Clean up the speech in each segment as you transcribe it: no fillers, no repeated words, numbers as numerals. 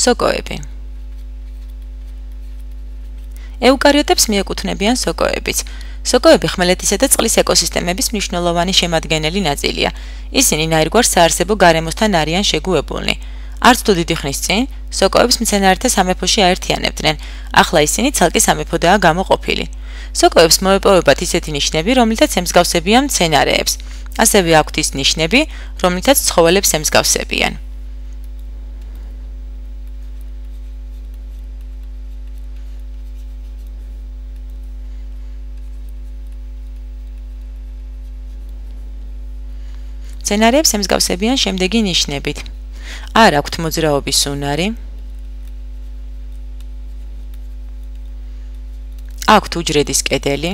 სოკოები. ეუკარიოტებს მიეკუთვნებიან სოკოებიც. სოკოები ხმელეთისა და წყლის ეკოსისტემების მნიშვნელოვანი შემადგენელი ნაწილია. ისინი ნაირგვარ საარსებო გარემოსთან არიან შეგუებულნი. არც თუ დიდი ხნის წინ სოკოებს მცენარეთა სამეფოში აერთიანებდნენ. ახლა ისინი ცალკე სამეფოდაა გამოყოფილი. სოკოებს მოეპოვებათ ისეთი ნიშნები, რომლითაც ემსგავსებიან მცენარეებს. ასევე აქვთ ის ნიშნები, რომლითაც ცხოველებს ემსგავსებიან. მცენარეებს ემსგავსებიან შემდეგი ნიშნებით. არ აქვთ მოძრაობის უნარი, აქვთ უჯრედის კედელი,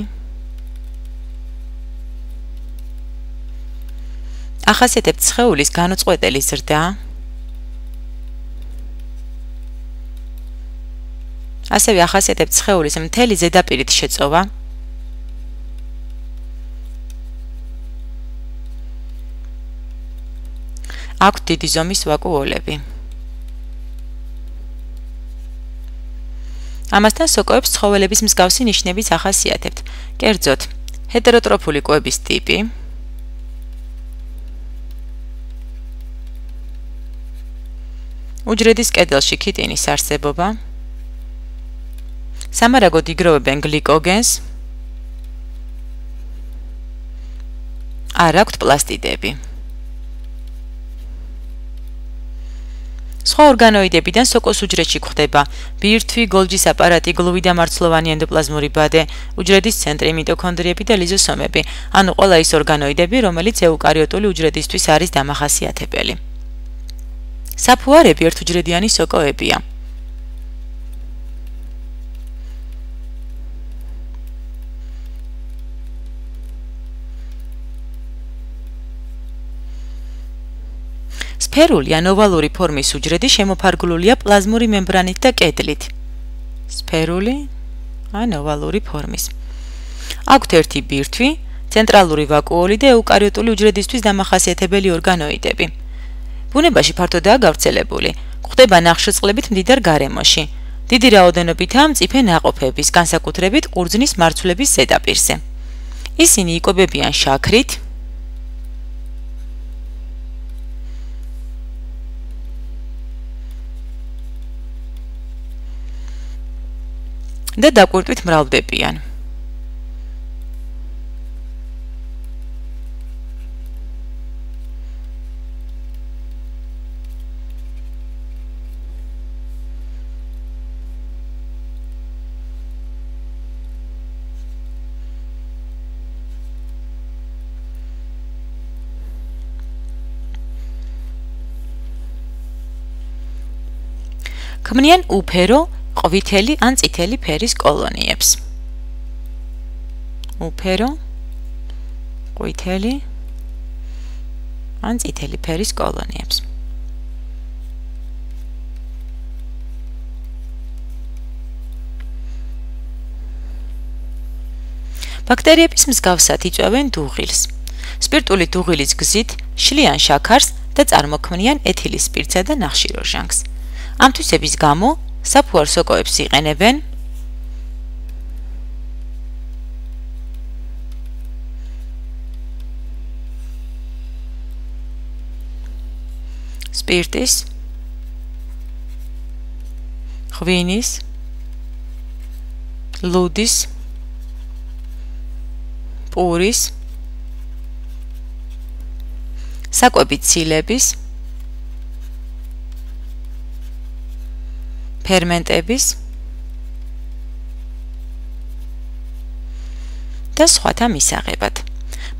ახასიათებთ სხეულის განუწყვეტელი ზრდა, ასევე ახასიათებთ სხეულის მთელი ზედაპირით შეწოვა, აქვთ დიდი ზომის ვაკუოლები. ამასთან სოკოებს ცხოველების მსგავსი ნიშნებიც ახასიათებთ. კერძოდ, ჰეტეროტროფული კვების ტიპი, უჯრედის კედელში ქიტინის არსებობა, სამარაგოდ იგროვებენ გლიკოგენს, არ აქვთ პლასტიდები. სხვა ორგანოიდებიდან სოკოს უჯრედში გვხვდება ბირთვი, გოლჯის აპარატი, გლუვი და მარცვლოვანი ენდოპლაზმური ბადე, უჯრედის ცენტრი, მიტოქონდრიები და ლიზოსომები, ანუ ყველა ის ორგანოიდები, რომელიც ეუკარიოტული უჯრედისთვის არის დამახასიათებელი. საფუარები ერთუჯრედიანი სოკოებია. სფერული ან ოვალური ფორმის უჯრედი შემოფარგლულია პლაზმური მემბრანით და კედლით. სფერული ან ოვალური ფორმის. აქვთ ერთი ბირთვი, ცენტრალური ვაკუოლი და ეუკარიოტული უჯრედისთვის დამახასიათებელი ორგანოიდები. ბუნებაში ფართოდაა გავრცელებული. გვხვდება ნახშირწყლებით მდიდარ გარემოში. დიდი რაოდენობითაა მწიფე ნაყოფების, განსაკუთრებით ყურძნის მარცვლების ზედაპირზე. ისინი იკვებებიან შაქრით, და დაკვირტვით მრავლდებიან. ქმნიან უფერო, ყვითელი ან წითელი ფერის კოლონიებს. უფერო, ყვითელი ან წითელი ფერის კოლონიებს. ბაქტერიების მსგავსად იწვევენ დუღილს. სპირტული დუღილის გზით შლიან შაქარს და წარმოქმნიან ეთილის სპირტსა და ნახშირორჟანგს. ამ თვისების გამო საფუარ სოკოებს იყენებენ სპირტის, ღვინის, ლუდის, პურის, საკვებით ცილების, ფერმენტების და სხვათა მისაღებად.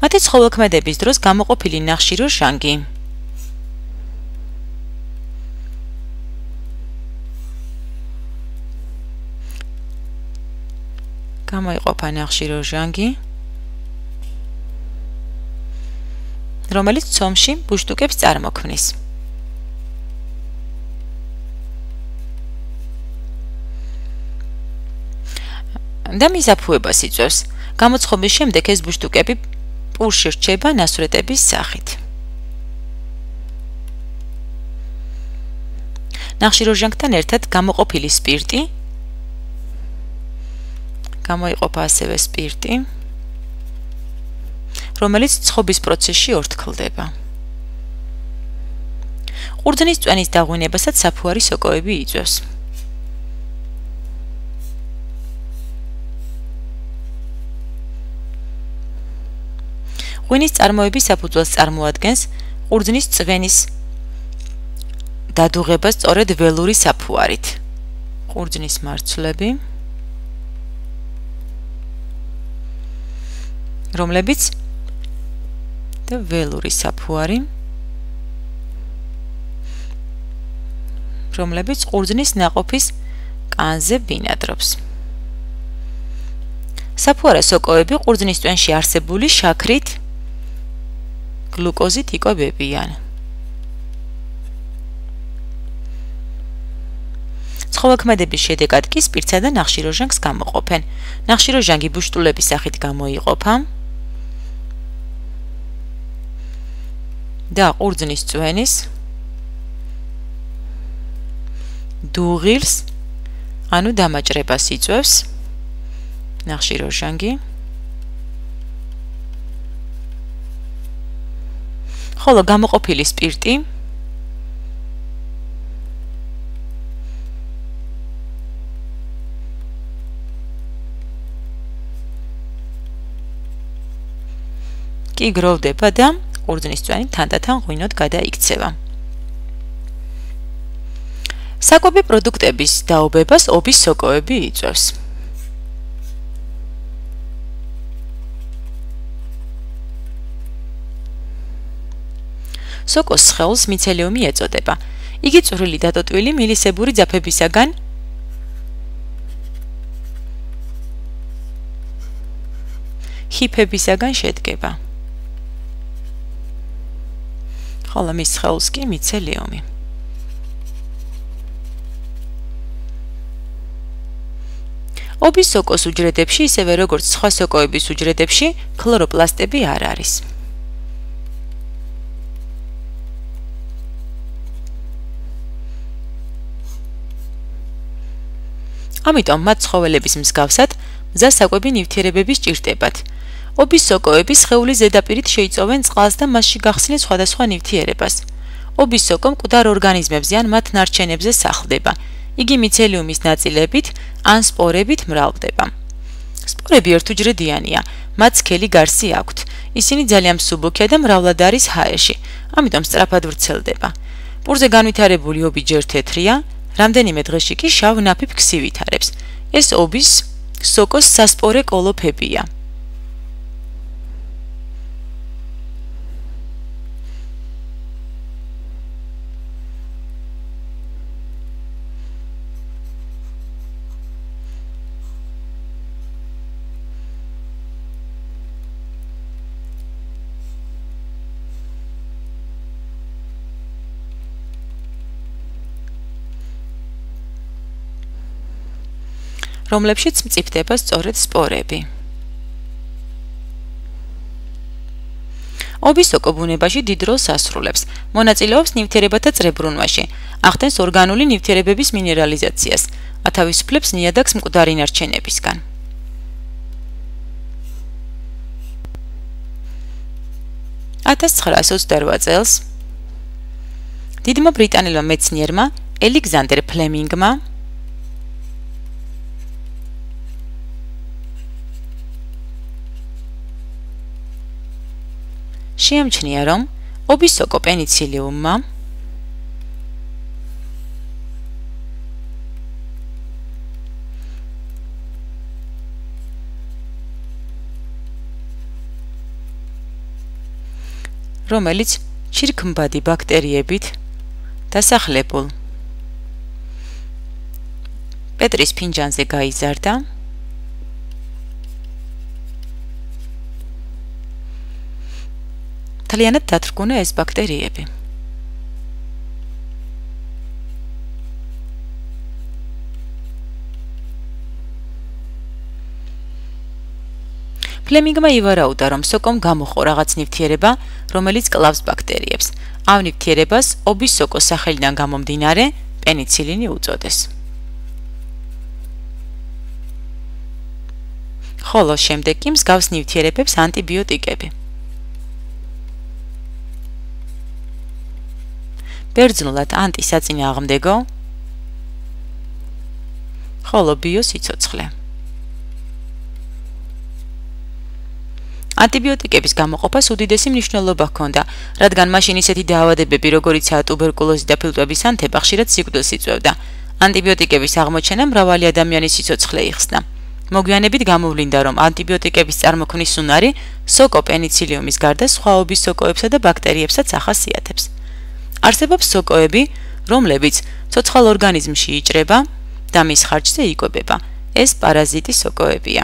მათი ცხოველქმედების დროს გამოყოფილი ნახშირორჟანგი გამოიყოფა ნახშირორჟანგი, რომელიც ცომში ბუშტუკებს წარმოქმნის. და მიზაფუებას იწვევს. გამოცხობის შემდეგ ეს ბუშტუკები პურში რჩება ნასვრეტების სახით. ნახშირორჟანგთან ერთად გამოყოფილი სპირტი, გამოიყოფა ასევე სპირტი, რომელიც ცხობის პროცესში ორთქლდება. ყურძნის წვენის დაღვინებასაც საფუარი სოკოები იწვევს. ღვინის წარმოების საფუძველს წარმოადგენს ყურძნის წვენის დადუღება სწორედ ველური საფუარით. ყურძნის მარცვლები, რომლებიც და ველური საფუარი, რომლებიც ყურძნის ნაყოფის კანზე ბინადრობს. საფუარა სოკოები ყურძნის წვენში არსებული შაქრით, გლუკოზით იკვებებიან. ცხოველქმედების შედეგად კი სპირტსა და ნახშირორჟანგს გამოყოფენ. ნახშირორჟანგი ბუშტულების სახით გამოიყოფა და ყურძნის წვენის დუღილს, ანუ დამაჭრებას იწვევს ნახშირორჟანგი, ხოლო გამოყოფილი სპირტი კი გროვდება და ყურძნის წვენი თანდათან ღვინოდ გადაიქცევა. საკვები პროდუქტების დაობებას ობის სოკოები იწვევს. სოკოს სხეულს მიცელიუმი ეწოდება. იგი წვრილი დატოტვილი მილისებური ძაფებისაგან ჰიფებისაგან შედგება. ხოლო მის სხეულს კი მიცელიუმი. ობის სოკოს უჯრედებში, ისევე როგორც სხვა სოკოების უჯრედებში, ქლოროპლასტები არ არის. ამიტომ მათ ცხოველების მსგავსად მზას საკვები ნივთიერებები სჭირდებათ. ობის სოკოები სხეულის ზედაპირით შეიწოვენ წყალს და მასში გახსნილ სხვადასხვა ნივთიერებას. ობის სოკო მკვდარ ორგანიზმებზე ან მათ ნარჩენებზე სახლდება. იგი მიცელიუმის ნაწილებით ან სპორებით მრავლდება. სპორები ერთუჯრედიანია, მათ სქელი გარსი აქვთ. ისინი ძალიან მსუბუქია და მრავლად არის ჰაერში, ამიტომ სწრაფად ვრცელდება. პურზე განვითარებული ობი ჯერ თეთრია, რამდენიმე დღეში კი შავ ნაფიფ ქსი ვითარებს. ეს ობის სოკოს სასპორე კოლოფებია. რომლებშიც მწიფდება სწორედ სპორები. ობის სოკო ბუნებაში დიდ როლს ასრულებს. მონაწილეობს ნივთიერებათა წრებრუნვაში, ახდენს ორგანული ნივთიერებების მინერალიზაციას, ათავისუფლებს ნიადაგს მკვდარი ნარჩენებისგან. 1928 წელს დიდმა ბრიტანელმა მეცნიერმა ელეგზანდერ ფლემინგმა შეამჩნია, რომ ობის სოკო პენიცილიუმმა რომელიც ჩირქმბადი ბაქტერიებით დასახლებულ პეტრის ფინჯანზე გაიზარდა თლიანად დათრგუნა ეს ბაქტერიები. ფლემინგმა ივარაუდა, რომ სოკომ გამოხო რაღაც ნივთიერება, რომელიც კლავს ბაქტერიებს. ამ ნივთიერებას ობის სოკოს სახელიდან გამომდინარე პენიცილინი უწოდეს. ხოლო შემდეგ კი მსგავს ნივთიერებებს ანტიბიოტიკები. ბერძნულად ანტისაწინააღმდეგო, ხოლო ბიოსიცოცხლე. ანტიბიოტიკების გამოყოფას უდიდესი მნიშვნელობა ჰქონდა, რადგან მაშინ ისეთი დაავადებები, როგორიცაა ტუბერკულოზი და ფილტვების ანთება, ხშირად სიკვდილს იწვევდა. ანტიბიოტიკების აღმოჩენა მრავალი ადამიანის სიცოცხლე იხსნა. მოგვიანებით გამოვლინდა, რომ ანტიბიოტიკების წარმოქმნის უნარი სოკო პენიცილიუმის გარდა სხვაობის სოკოებსა და ბაქტერიებსაც ახასიათებს. არსებობს სოკოები, რომლებიც ცოცხალ ორგანიზმში იჭრება და მის ხარჯზე იკვებება. ეს პარაზიტი სოკოებია.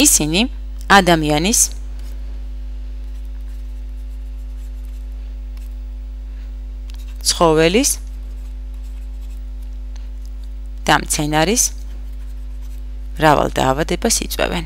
ისინი ადამიანის ცხოველის და მცენარის მრავალ დაავადებას იწვევენ.